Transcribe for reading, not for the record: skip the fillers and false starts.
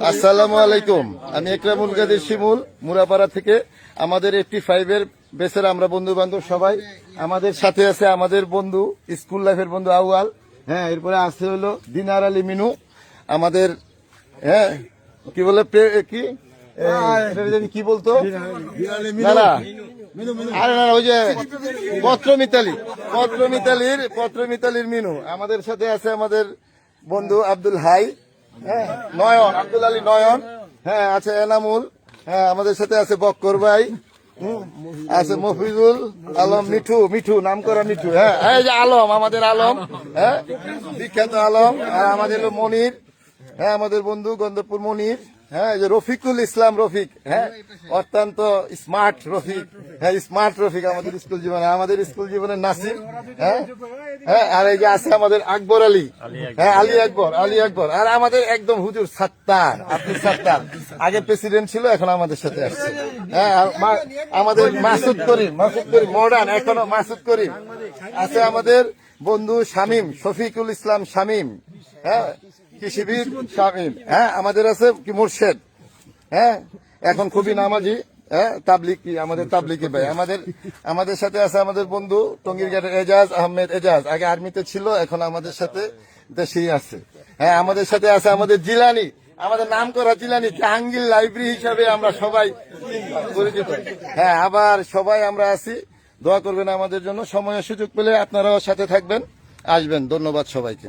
আসসালামু আলাইকুম। আমি একরামুল কাদের শিমুল, মুরাপাড়া থেকে। আমাদের 85-এর বেসের আমরা বন্ধু বান্ধব সবাই আমাদের সাথে আছে। আমাদের বন্ধু, স্কুল লাইফের বন্ধু আউয়াল, হ্যাঁ। এরপরে আছে হলো দিনার আলী মিনু, আমাদের, হ্যাঁ, কি বলে কি কি বলতো, না না, আরে না, ওই যে পত্র মিতালির মিনু। আমাদের সাথে আছে আমাদের বন্ধু আব্দুল হাই, হ্যাঁ, নয়ন, আব্দুল আলী নয়ন, হ্যাঁ, আছে এনামুল, হ্যাঁ, আমাদের সাথে আছে বক্কর ভাই, আছে মফিজুল আলম, মিঠু নাম করা মিঠু, হ্যাঁ, এই যে আলম, আমাদের আলম, হ্যাঁ, বিখ্যাত আলম। আর আমাদের হলো মনির, হ্যাঁ, আমাদের বন্ধু গন্ধপুর মনির, হ্যাঁ, যে রফিকুল ইসলাম রফিক, হ্যাঁ, অত্যন্ত স্মার্ট রফিক, হ্যাঁ, স্মার্ট রফিক আমাদের স্কুল জীবনে নাসির, হ্যাঁ, হ্যাঁ। আর এই যে আছে আমাদের আকবর আলী, হ্যাঁ, আলী আকবর। আর আমাদের একদম হুজুর সাত্তার, আপনি সাত্তার, আগে প্রেসিডেন্ট ছিল, এখন আমাদের সাথে আসছে, হ্যাঁ। আর আমাদের মাসুদ করিম মডার্ন, এখনো মাসুদ করিম আছে। আমাদের বন্ধু শামীম, শফিকুল ইসলাম শামীম, হ্যাঁ, কৃষিবিদ শামীম, হ্যাঁ। আমাদের আছে কি মুর্শেদ, হ্যাঁ, এখন খুবই নামাজি, হ্যাঁ, তাবলিকি, আমাদের তাবলিকি ভাই। আমাদের সাথে আছে আমাদের বন্ধু টঙ্গীর ঘাটের এজাজ আহমেদ এজাজ, আগে আর্মিতে ছিল, এখন আমাদের সাথে দেশেই আছে, হ্যাঁ। আমাদের সাথে আছে আমাদের জিলানি, আমাদের নাম করা জিলানি, জাহাঙ্গীর লাইব্রেরি হিসাবে আমরা সবাই পরিচিত, হ্যাঁ। আবার সবাই আমরা আছি, দোয়া করবেন আমাদের জন্য। সময় সুযোগ পেলে আপনারাও সাথে থাকবেন, আসবেন। ধন্যবাদ সবাইকে।